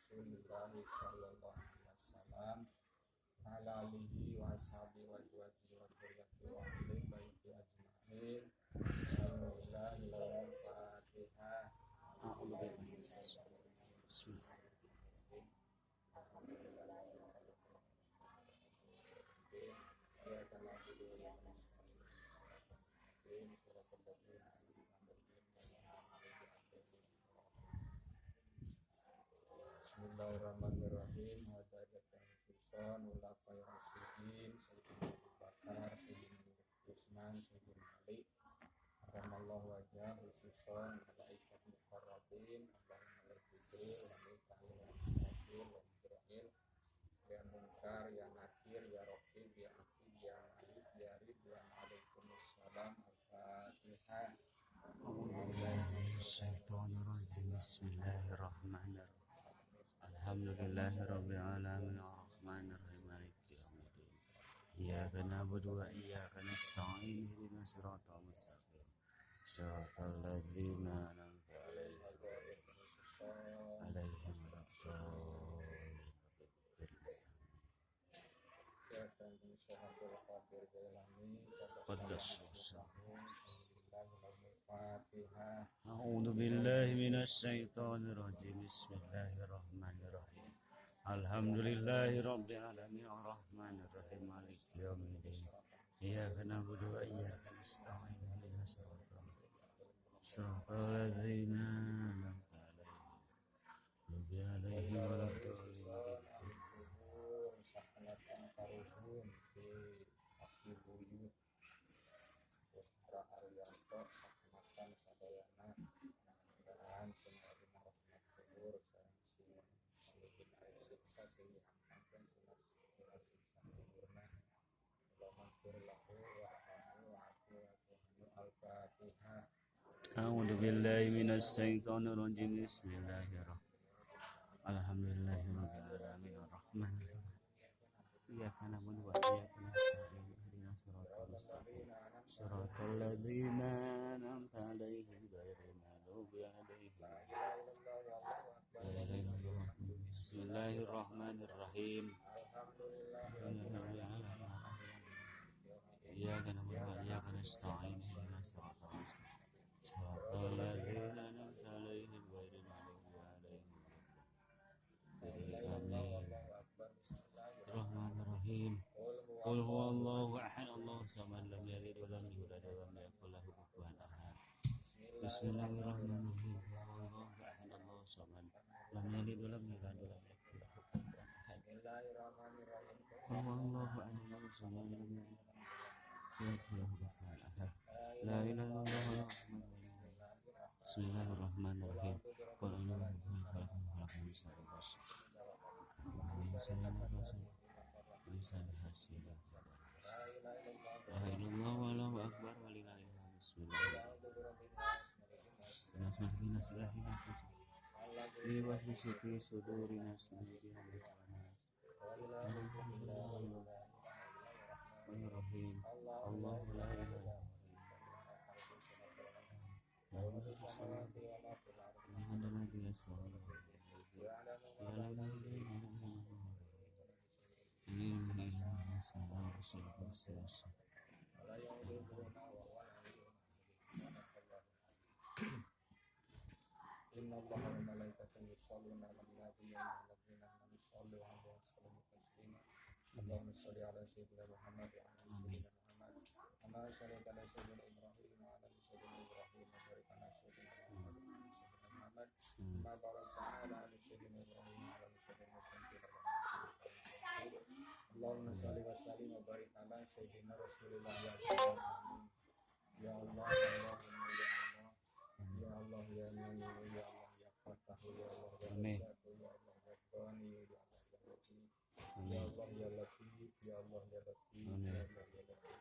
Rasulillah sallallahu alaihi wasallam ala alihi wa ashabihi wa azwajihi wa dzurriyyatihi wa ahli baiti ajma'in. Al-Fatihah. Bismillahirrahmanirrahim. Hadatsana Sultan ulafai rasyidin Sayyidina Abu Bakar, Sayyidina Utsman, Sayyidina Ali rahimallahu wajah khususan malaikat muqarrabin Allahumma la Jibril wa Mikail wa Israfil wa Jibril ya Munkar ya Nakir ya Raqib ya Atid ya Malik ya Rid ya Alaikumussalam. Al-Fatihah. Bismillahirrahmanirrahim. Alhamdulillahirabbil alamin arrahmanirrahim maliki yaumiddin. Iyyaka na'budu wa iyyaka nasta'in ihdinas siratal mustaqim. Shiratal ladzina an'amta 'alaihim A'udzu billahi minasy syaithanir rajim. Bismillahirrahmanirrahim. Alhamdulillahirabbil alamin arrahmanir rahim maliki yaumiddin. Iyyaka na'budu wa iyyaka nasta'in ihdinas siratal ladzina an'amta 'alaihim A'udzu billahi minasy syaithanir rajim. Bismillahirrahmanirrahim. Alhamdulillahirabbil alamin arrahmanir rahim. Iyyaka na'budu wa iyyaka nasta'in ihdinas siratal mustaqim. Shiratal ladzina an'amta 'alaihim ghairil maghdubi 'alaihim waladdallin. Bismillahirrahmanirrahim. Iyyaka na'budu wa iyyaka nasta'in ihdinas siratal mustaqim. Shiratal ladzina an'amta 'alaihim ghairil maghdubi 'alaihim waladdallin. Bismillahirrahmanirrahim. Qul huwallahu ahad Allahu samad lam yalid wa lam yulad wa lam yakul lahu kufuwan ahad. Bismillahirrahmanirrahim. Huwallahu ahad Allahu samad lam yalid wa lam yulad wa lam yakul lahu kufuwan ahad. Huwallahu ahad Allahu samad lam yalid wa lam yakul lahu kufuwan ahad. La ilaha illallah. Bismillahirrahmanirrahim. Qul a'udzu Allahu akbar walillahil hamd. Allahu la ilaha Inna Allaha wa malaikatahu yusholluna 'alan nabi ya ayyuhalladzina amanu shollu 'alaihi wa sallimu taslima. Allahumma sholli 'ala sayyidina Muhammad wa 'ala ali sayyidina Muhammad. Kama shallaita 'ala sayyidina Ibrahim wa 'ala ali sayyidina Ibrahim wa barik 'ala sayyidina Muhammad wa 'ala ali sayyidina Muhammad. Kama barakta 'ala ali sayyidina Ibrahim wa 'ala ali sayyidina Muhammad. Allahumma sholli wa sallim wa barik 'ala sayyidina Rasulillah ya Allah. Ya Allah, ya Allah, ya Allah, ya Allah, ya Fatah, ya Allah, ya Amin. ya Allah, ya Ghani, ya Allah, ya Latif, ya Allah, ya Latif, ya Allah, ya Latif, ya Allah, ya Latif.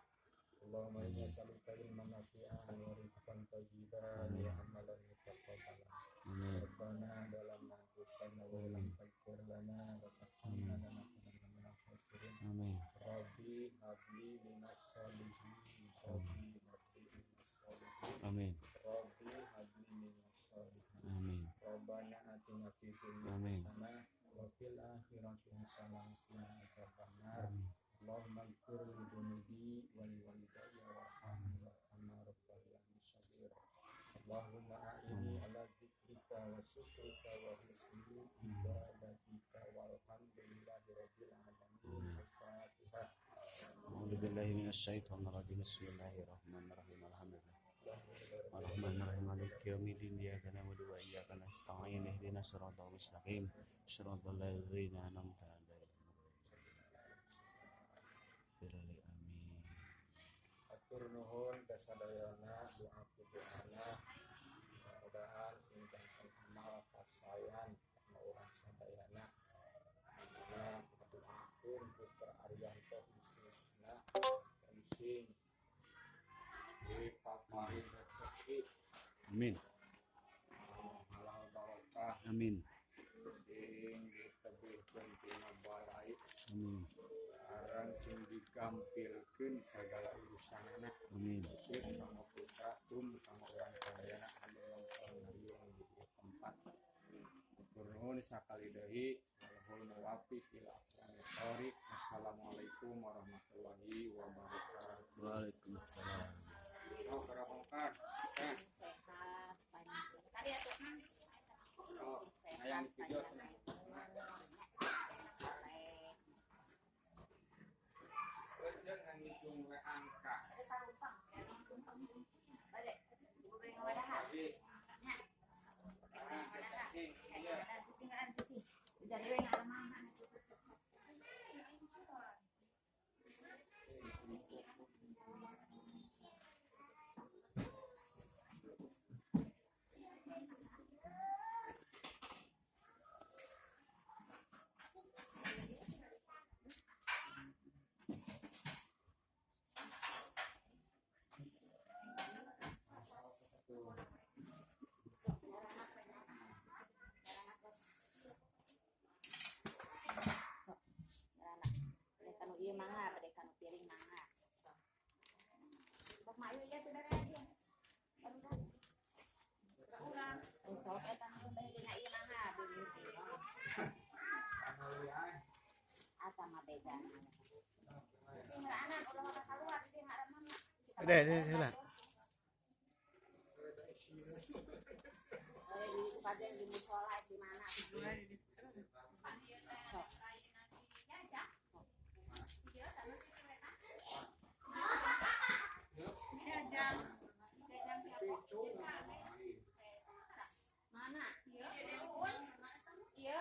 Allahumma inna nas'aluka ilman nafi'an wa rizqan thayyiban wa amalan mutaqabbalan. Rabbana dalamna anfusana wa lam taghfir lana wa tarhamna lanakunanna minal khasirin. Amin. Rabbi habli minas sholihin. Rabbi habli minas sholihin. Amin. Rabbi habli minas sholihin. Amin. Rabbana atina fid dunya Amin. hasanah wa fil akhirati hasanah wa qina adzabannar. Allahumma ighfir li dhunubi wa li walidayya warhamni warhamna rabbal alamin sabir. Allahumma a'inni ala dzikrika wa syukrika wa husni ibadatika walhamdulillahi rabbil alamin. Al-Fatihah. أعوذ بالله من الشيطان الرجيم بسم الله الرحمن الرحيم الحمد لله الرحمن الرحيم مالك يوم الدين إياك نعبد وإياك نستعين اهدنا الصراط المستقيم صراط الذين أنعمت عليهم غير المغضوب Atur nuhun kasadayana doa pujianna mudah-mudahan singkatkan amal pasayan sama orang sadayana mana atur putra Arianto khususna kencing di paparin rezeki Amin halal barokah Amin ding ditebihkeun tina balai Amin arang sing digampilkeun sagala urusanana Amin khusus sama putra sama orang sadayana anu nongkrong ngariung di tempat turun sakali deui walhul muwafiq ila aqwamit thoriq. Assalamualaikum warahmatullahi wabarakatuh. Waalaikumsalam Oh, barokah. Sehat, panjang. Tadi atuh kan. Oh, ayang video tenang. Saleh. Rejen ngitung we angka. Ada tarumpang. Balik. Ibu beri ngawadahan. Tapi Nya. cacing iya. Kucing. Jadi we ngalaman. Iya mangga, pada kanu piring mangga. Bak mak ieu teh dari aja. Baru dah. Urang. Sok eta nu teh dina ieu mangga, beli. Ata mah beda. Tinggal anak ulah keluar di mana mama. Udah Di kajian di musola di mana? Sok. Mana? Iya.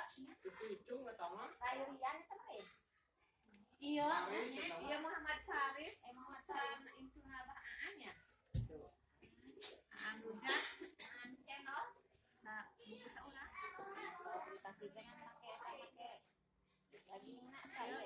Picung eta mah. Layurian eta mah. Iya, iya Muhammad Faris, Muhammad dan Incuna Bahaannya. Hujan, channel, nah buku seorang. So, dikasih dengan pakai daging nak saya